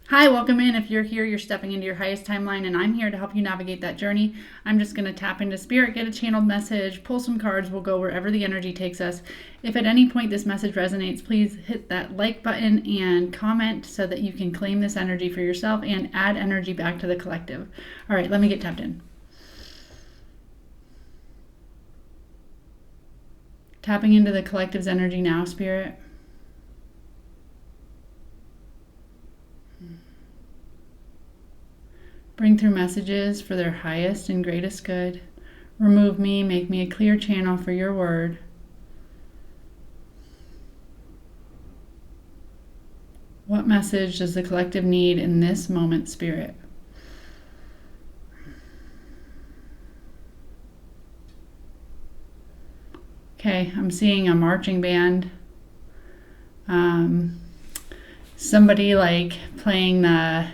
Hi, welcome in. If you're here, you're stepping into your highest timeline, and I'm here to help you navigate that journey. I'm just going to tap into spirit, get a channeled message, pull some cards. We'll go wherever the energy takes us. If at any point this message resonates, please hit that like button and comment so that you can claim this energy for yourself and add energy back to the collective. All right, let me get tapped in. Tapping into the collective's energy now, spirit. Bring through messages for their highest and greatest good. Remove me, make me a clear channel for your word. What message does the collective need in this moment, Spirit? Okay, I'm seeing a marching band. Somebody like playing the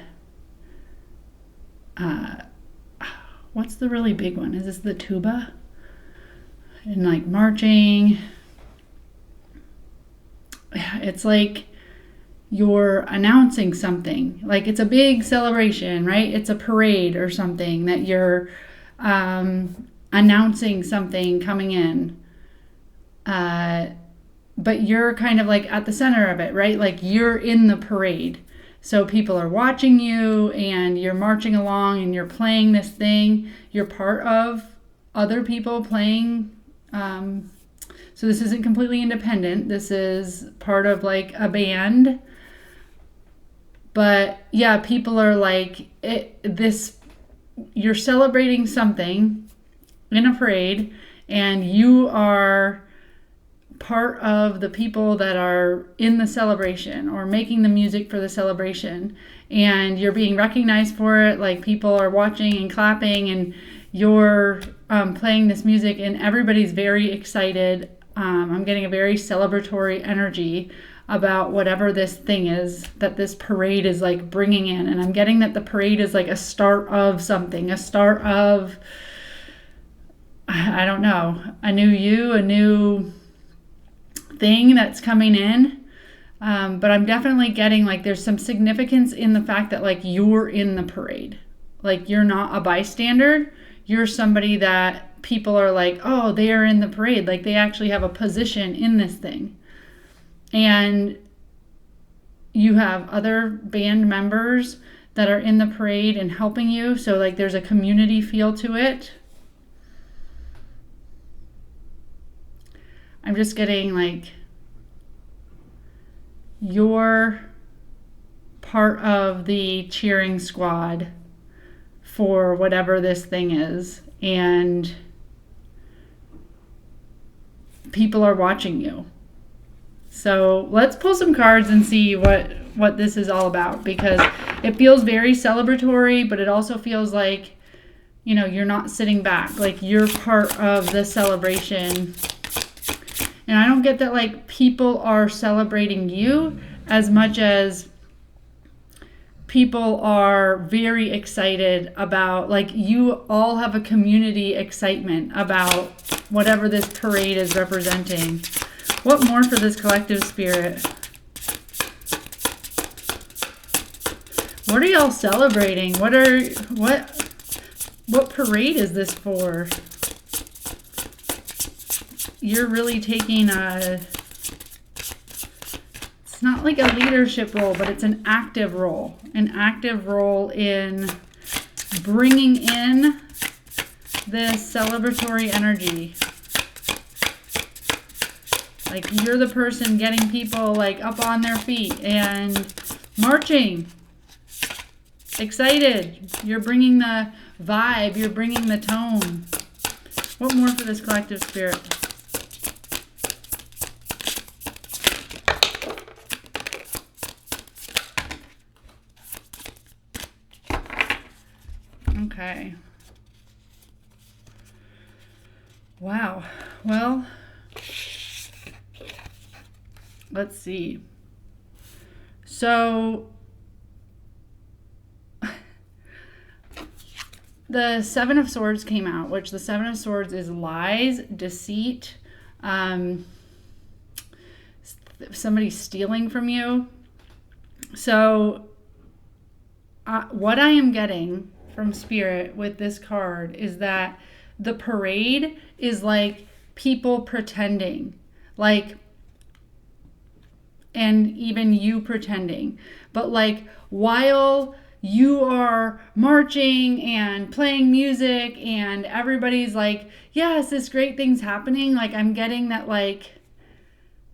what's the really big one? Is this the tuba? And like marching. It's like you're announcing something. Like it's a big celebration, right? It's a parade or something that you're announcing something coming in. But you're kind of like at the center of it, right? Like you're in the parade. So people are watching you and you're marching along and you're playing this thing. You're part of other people playing. So this isn't completely independent. This is part of like a band. But yeah, people are like, you're celebrating something in a parade and you are part of the people that are in the celebration or making the music for the celebration, and you're being recognized for it. Like people are watching and clapping, and you're playing this music, and everybody's very excited. I'm getting a very celebratory energy about whatever this thing is that this parade is like bringing in, and I'm getting that the parade is like a start of something, a start of, I don't know, a new you, a new thing that's coming in. But I'm definitely getting like there's some significance in the fact that like you're in the parade. Like you're not a bystander. You're somebody that people are like, oh, they are in the parade. Like they actually have a position in this thing. And you have other band members that are in the parade and helping you. So like there's a community feel to it. I'm just getting like you're part of the cheering squad for whatever this thing is, and people are watching you. So let's pull some cards and see what this is all about, because it feels very celebratory, but it also feels like, you know, you're not sitting back. Like you're part of the celebration. And I don't get that like people are celebrating you as much as people are very excited about, like you all have a community excitement about whatever this parade is representing. What more for this collective spirit? What are y'all celebrating? What parade is this for? You're really taking it's not like a leadership role, but it's an active role in bringing in this celebratory energy. Like you're the person getting people like up on their feet and marching, excited. You're bringing the vibe, you're bringing the tone. What more for this collective spirit? Okay. Wow. Well, let's see. So the Seven of Swords came out, which the Seven of Swords is lies, deceit, somebody stealing from you. So what I am getting from Spirit with this card is that the parade is like people pretending, like, and even you pretending, but like while you are marching and playing music and everybody's like, yes, this great thing's happening, like I'm getting that like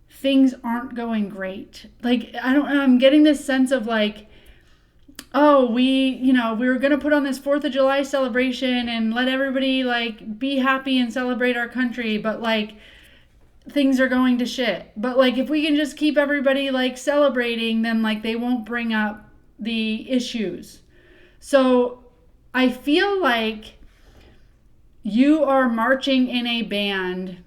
things aren't going great. Like I'm getting this sense of like, oh, we were going to put on this 4th of July celebration and let everybody like be happy and celebrate our country, but like things are going to shit. But like if we can just keep everybody like celebrating, then like they won't bring up the issues. So I feel like you are marching in a band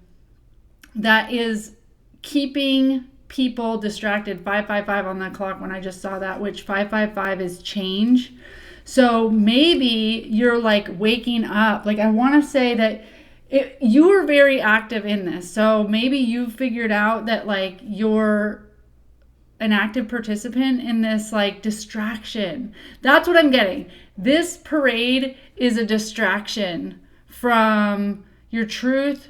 that is keeping people distracted. 555 on the clock when I just saw that, which 555 is change. So maybe you're like waking up. Like I want to say that you were very active in this. So maybe you figured out that like you're an active participant in this like distraction. That's what I'm getting. This parade is a distraction from your truth.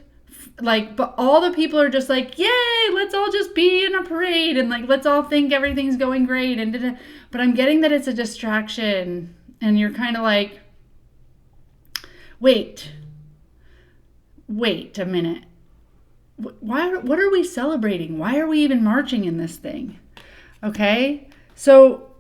Like, but all the people are just like, yay, let's all just be in a parade and like let's all think everything's going great and but I'm getting that it's a distraction and you're kind of like, wait a minute. What are we celebrating? Why are we even marching in this thing? Okay? So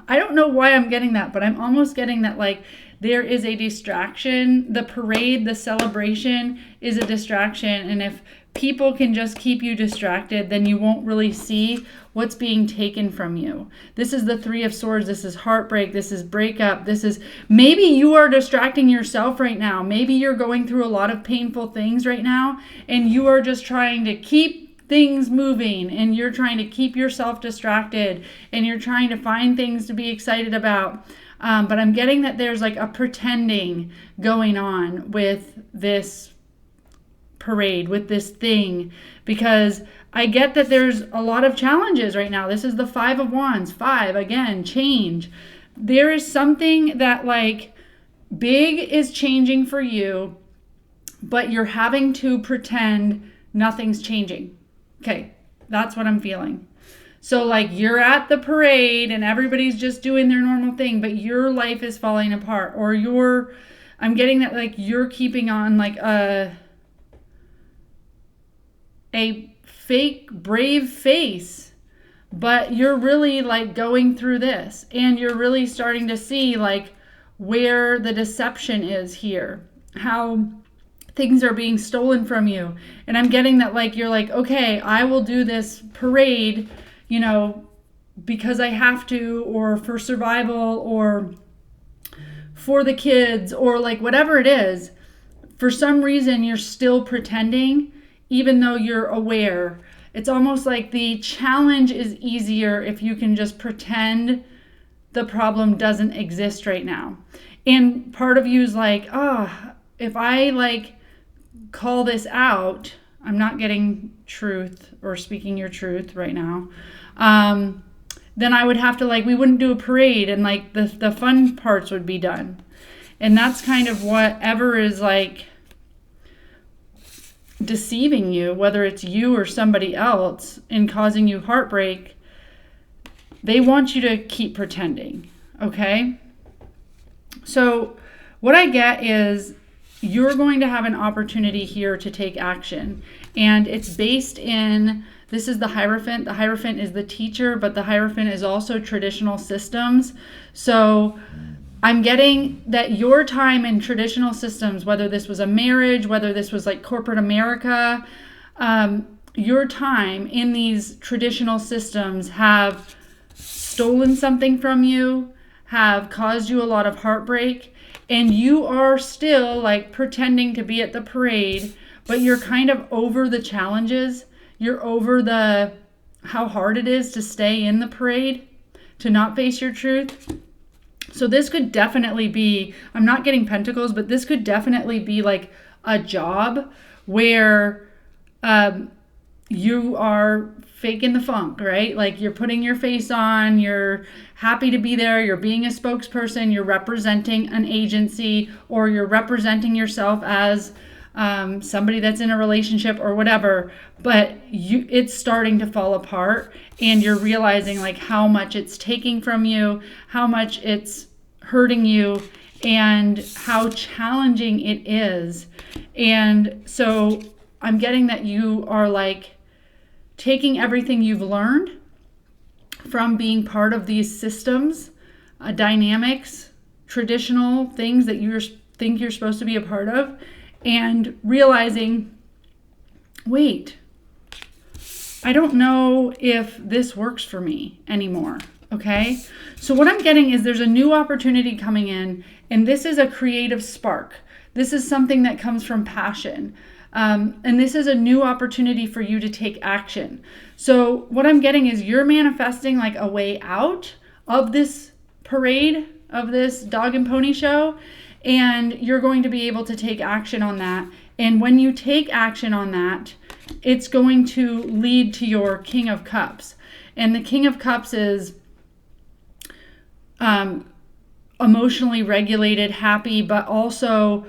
I don't know why I'm getting that, but I'm almost getting that like there is a distraction. The parade, the celebration is a distraction. And if people can just keep you distracted, then you won't really see what's being taken from you. This is the 3 of Swords. This is heartbreak. This is breakup. This is maybe you are distracting yourself right now. Maybe you're going through a lot of painful things right now and you are just trying to keep things moving and you're trying to keep yourself distracted and you're trying to find things to be excited about. But I'm getting that there's like a pretending going on with this parade, with this thing, because I get that there's a lot of challenges right now. This is the 5 of Wands. 5, again, change. There is something that like big is changing for you, but you're having to pretend nothing's changing. Okay, that's what I'm feeling. So like you're at the parade and everybody's just doing their normal thing, but your life is falling apart, or I'm getting that like you're keeping on like a fake brave face, but you're really like going through this and you're really starting to see like where the deception is here, how things are being stolen from you. And I'm getting that like you're like, okay, I will do this parade, because I have to, or for survival, or for the kids, or like whatever it is. For some reason, you're still pretending, even though you're aware. It's almost like the challenge is easier if you can just pretend the problem doesn't exist right now. And part of you is like, if I like call this out, I'm not getting truth or speaking your truth right now. Then I would have to like, we wouldn't do a parade and like the fun parts would be done. And that's kind of whatever is like deceiving you, whether it's you or somebody else, and causing you heartbreak. They want you to keep pretending. Okay? So what I get is you're going to have an opportunity here to take action. And it's based in, this is the Hierophant. The Hierophant is the teacher, but the Hierophant is also traditional systems. So I'm getting that your time in traditional systems, whether this was a marriage, whether this was like corporate America, your time in these traditional systems have stolen something from you, have caused you a lot of heartbreak, and you are still like pretending to be at the parade, but you're kind of over the challenges. You're over how hard it is to stay in the parade, to not face your truth. So this could definitely be, I'm not getting pentacles, but this could definitely be like a job where you are faking the funk, right? Like you're putting your face on, you're happy to be there, you're being a spokesperson, you're representing an agency, or you're representing yourself as somebody that's in a relationship or whatever, but it's starting to fall apart, and you're realizing like how much it's taking from you, how much it's hurting you, and how challenging it is. And so I'm getting that you are like taking everything you've learned from being part of these systems, dynamics, traditional things that you think you're supposed to be a part of, and realizing, wait, I don't know if this works for me anymore. Okay? So what I'm getting is there's a new opportunity coming in, and this is a creative spark. This is something that comes from passion. And this is a new opportunity for you to take action. So what I'm getting is you're manifesting like a way out of this parade, of this dog and pony show, and you're going to be able to take action on that. And when you take action on that, it's going to lead to your King of Cups. And the King of Cups is emotionally regulated, happy, but also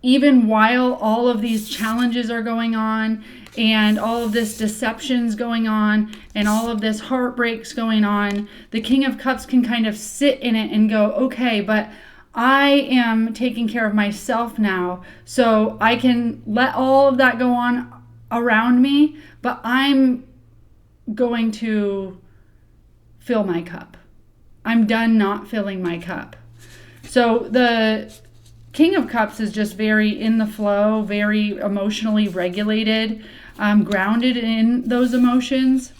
even while all of these challenges are going on and all of this deception's going on and all of this heartbreak's going on, the King of Cups can kind of sit in it and go, okay, but I am taking care of myself now, so I can let all of that go on around me, but I'm going to fill my cup. I'm done not filling my cup. So the King of Cups is just very in the flow, very emotionally regulated, grounded in those emotions,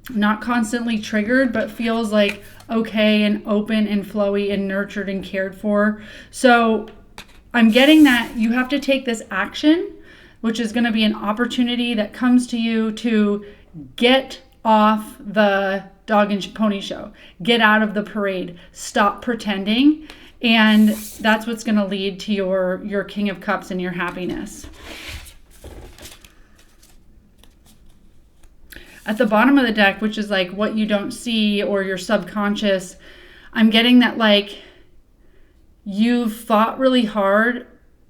not constantly triggered, but feels like okay and open and flowy and nurtured and cared for. So I'm getting that you have to take this action, which is going to be an opportunity that comes to you to get off the dog and pony show, get out of the parade, stop pretending. And that's what's going to lead to your King of Cups and your happiness. At the bottom of the deck, which is like what you don't see or your subconscious, I'm getting that like you've fought really hard,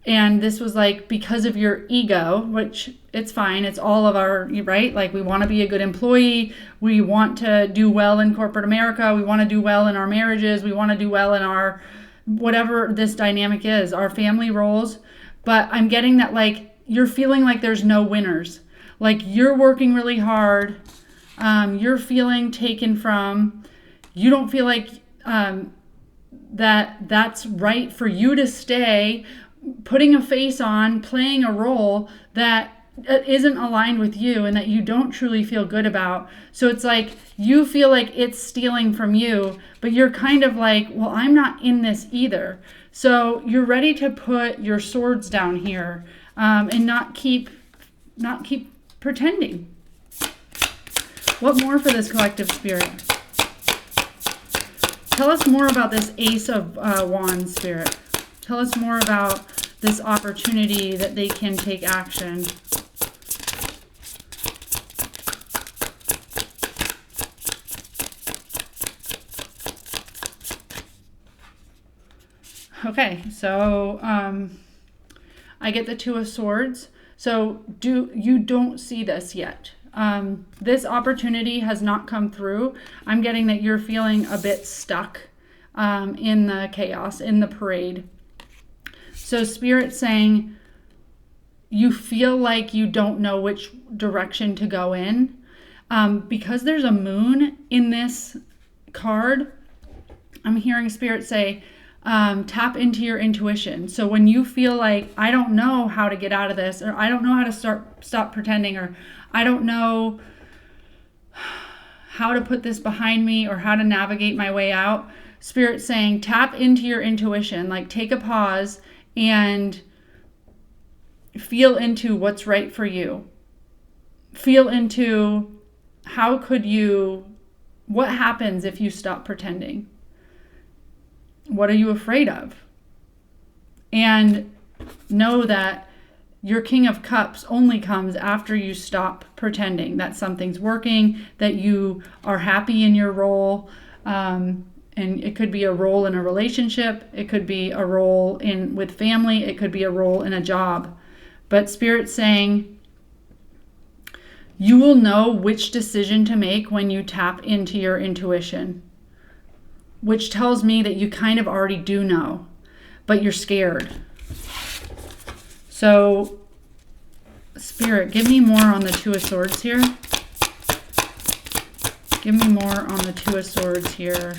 and this was like because of your ego, which it's fine. It's all of our, right? Like we want to be a good employee. We want to do well in corporate America. We want to do well in our marriages. We want to do well in our whatever this dynamic is, our family roles. But I'm getting that like you're feeling like there's no winners. Like you're working really hard. You're feeling taken from. You don't feel like that's right for you to stay putting a face on, playing a role that isn't aligned with you and that you don't truly feel good about. So it's like you feel like it's stealing from you, but you're kind of like, well, I'm not in this either. So you're ready to put your swords down here and not keep pretending. What more for this collective spirit? Tell us more about this Ace of Wands spirit. Tell us more about this opportunity that they can take action. Okay, so I get the Two of Swords. So you don't see this yet. This opportunity has not come through. I'm getting that you're feeling a bit stuck in the chaos, in the parade. So Spirit's saying you feel like you don't know which direction to go in. Because there's a moon in this card, I'm hearing Spirit say, tap into your intuition. So when you feel like, I don't know how to get out of this, or I don't know how to stop pretending, or I don't know how to put this behind me or how to navigate my way out, Spirit's saying, tap into your intuition. Like take a pause and feel into what's right for you. Feel into what happens if you stop pretending? What are you afraid of? And know that your King of Cups only comes after you stop pretending that something's working, that you are happy in your role. And it could be a role in a relationship. It could be a role with family. It could be a role in a job. But Spirit's saying, you will know which decision to make when you tap into your intuition, which tells me that you kind of already do know, but you're scared. So, Spirit, give me more on the Two of Swords here. Give me more on the Two of Swords here.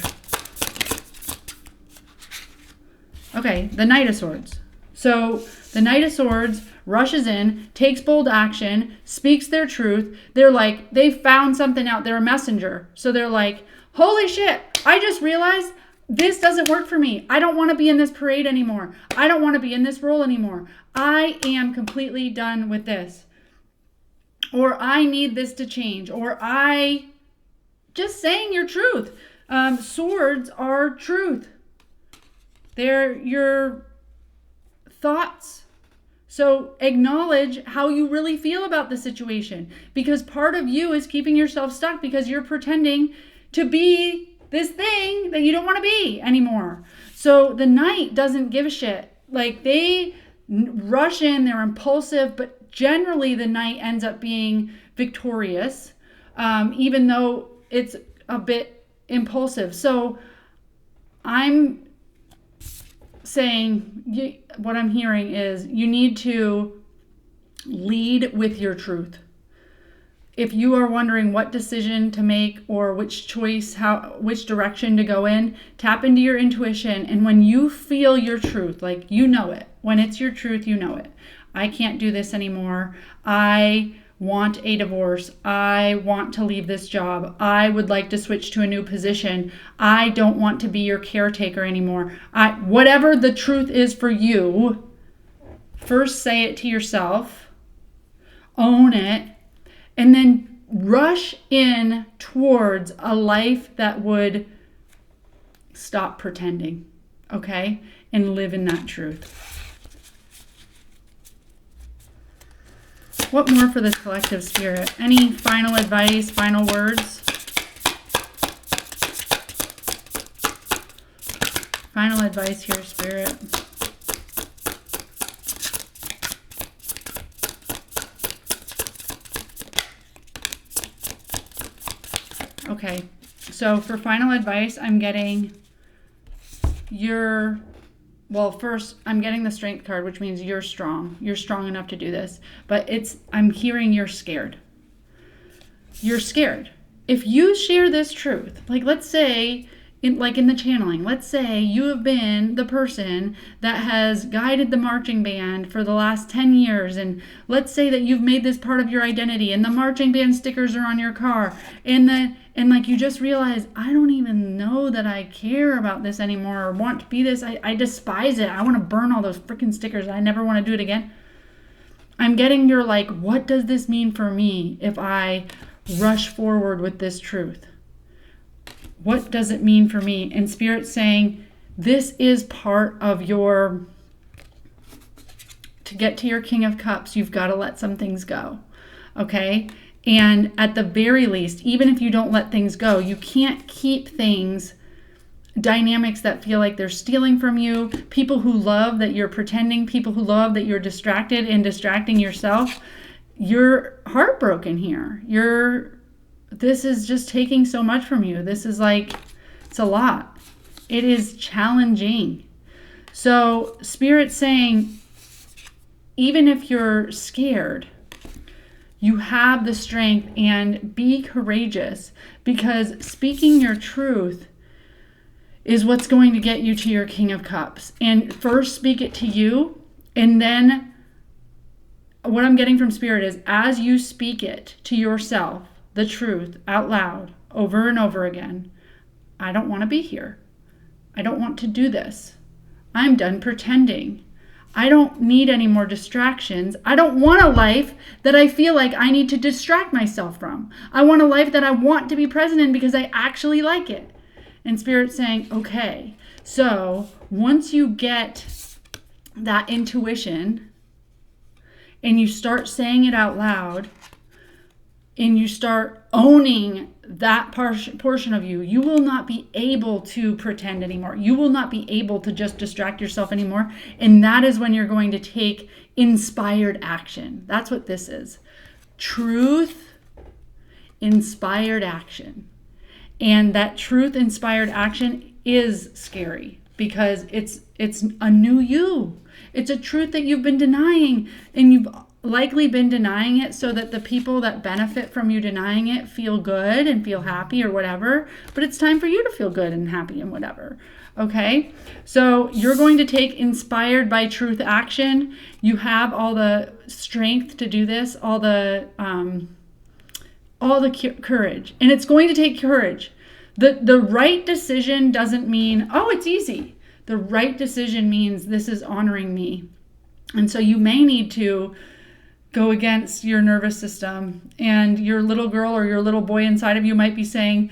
Okay, the Knight of Swords. So, the Knight of Swords rushes in, takes bold action, speaks their truth. They're like, they found something out. They're a messenger. So they're like, holy shit, I just realized this doesn't work for me. I don't want to be in this parade anymore. I don't want to be in this role anymore. I am completely done with this. Or I need this to change. Or just saying your truth. Swords are truth. They're your thoughts. So acknowledge how you really feel about the situation, because part of you is keeping yourself stuck because you're pretending to be this thing that you don't want to be anymore. So the Knight doesn't give a shit. Like, they rush in, they're impulsive, but generally the Knight ends up being victorious, even though it's a bit impulsive. So I'm saying, what I'm hearing is, you need to lead with your truth. If you are wondering what decision to make or which choice, which direction to go in, tap into your intuition. And when you feel your truth, like, you know it, when it's your truth, you know it. I can't do this anymore. I want a divorce. I want to leave this job. I would like to switch to a new position. I don't want to be your caretaker anymore. Whatever the truth is for you, first say it to yourself, own it, and then rush in towards a life that would stop pretending, okay? And live in that truth. What more for this collective, Spirit? Any final advice, final words? Final advice here, Spirit. Okay, so for final advice, I'm getting first, I'm getting the Strength card, which means you're strong. You're strong enough to do this. But I'm hearing you're scared. You're scared. If you share this truth, like, let's say, in the channeling, let's say you have been the person that has guided the marching band for the last 10 years. And let's say that you've made this part of your identity, and the marching band stickers are on your car. And like, you just realize, I don't even know that I care about this anymore or want to be this. I despise it. I want to burn all those freaking stickers. I never want to do it again. I'm getting your, like, what does this mean for me if I rush forward with this truth? What does it mean for me? And Spirit's saying, this is part of to get to your King of Cups, you've got to let some things go. Okay? And at the very least, even if you don't let things go, you can't keep dynamics that feel like they're stealing from you, people who love that you're pretending, people who love that you're distracted and distracting yourself. You're heartbroken here. This is just taking so much from you. This is like, it's a lot. It is challenging. So Spirit's saying, even if you're scared, you have the strength, and be courageous, because speaking your truth is what's going to get you to your King of Cups. And first speak it to you, and then what I'm getting from Spirit is, as you speak it to yourself, the truth out loud over and over again, I don't want to be here. I don't want to do this. I'm done pretending. I don't need any more distractions. I don't want a life that I feel like I need to distract myself from. I want a life that I want to be present in because I actually like it. And Spirit's saying, okay, so once you get that intuition and you start saying it out loud, and you start owning that portion of you, you will not be able to pretend anymore. You will not be able to just distract yourself anymore. And that is when you're going to take inspired action. That's what this is. Truth, inspired action. And that truth inspired action is scary because it's a new you. It's a truth that you've been denying, and you've likely been denying it so that the people that benefit from you denying it feel good and feel happy or whatever. But it's time for you to feel good and happy and whatever. Okay? So you're going to take inspired by truth action. You have all the strength to do this, all the courage. And it's going to take courage. The right decision doesn't mean, oh, it's easy. The right decision means this is honoring me. And so you may need to go against your nervous system, and your little girl or your little boy inside of you might be saying,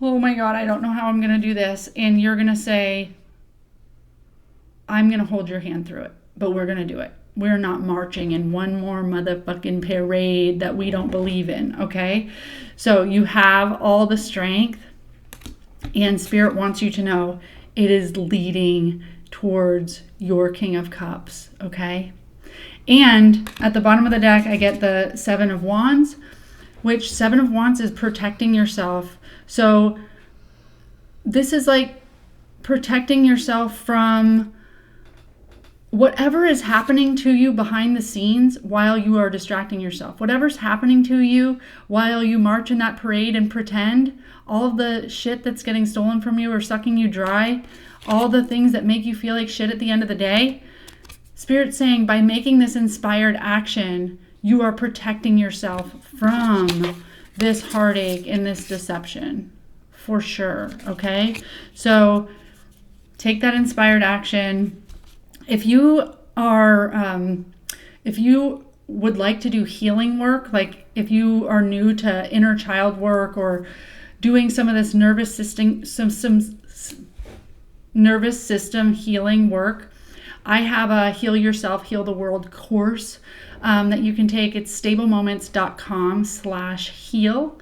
oh my God, I don't know how I'm going to do this. And you're going to say, I'm going to hold your hand through it, but we're going to do it. We're not marching in one more motherfucking parade that we don't believe in, okay? So you have all the strength, and Spirit wants you to know it is leading towards your King of Cups, okay? And at the bottom of the deck, I get the Seven of Wands, which Seven of Wands is protecting yourself. So this is like protecting yourself from whatever is happening to you behind the scenes while you are distracting yourself. Whatever's happening to you while you march in that parade and pretend, all of the shit that's getting stolen from you or sucking you dry, all the things that make you feel like shit at the end of the day, Spirit's saying by making this inspired action, you are protecting yourself from this heartache and this deception, for sure, okay? So take that inspired action. If you would like to do healing work, like if you are new to inner child work or doing some of this nervous system healing work, I have a Heal Yourself, Heal the World course that you can take. It's stablemoments.com/heal.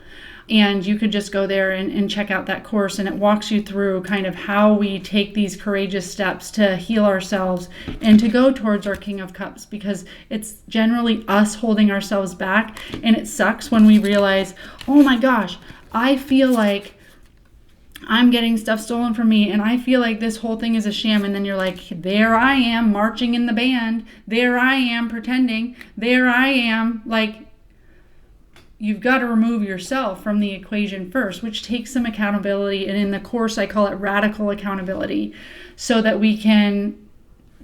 And you could just go there and check out that course. And it walks you through kind of how we take these courageous steps to heal ourselves and to go towards our King of Cups, because it's generally us holding ourselves back. And it sucks when we realize, oh my gosh, I feel like I'm getting stuff stolen from me, and I feel like this whole thing is a sham. And then you're like, there I am marching in the band. There I am pretending. There I am. Like, you've got to remove yourself from the equation first, which takes some accountability. And in the course, I call it radical accountability, so that we can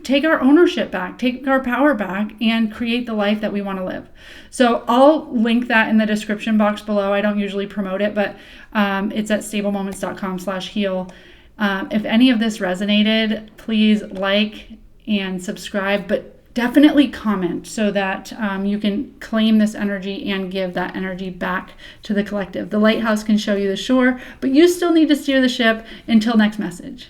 take our ownership back, take our power back, and create the life that we want to live. So I'll link that in the description box below. I don't usually promote it, but it's at stablemoments.com/heal. If any of this resonated, please like and subscribe, but definitely comment so that you can claim this energy and give that energy back to the collective. The lighthouse can show you the shore, but you still need to steer the ship. Until next message.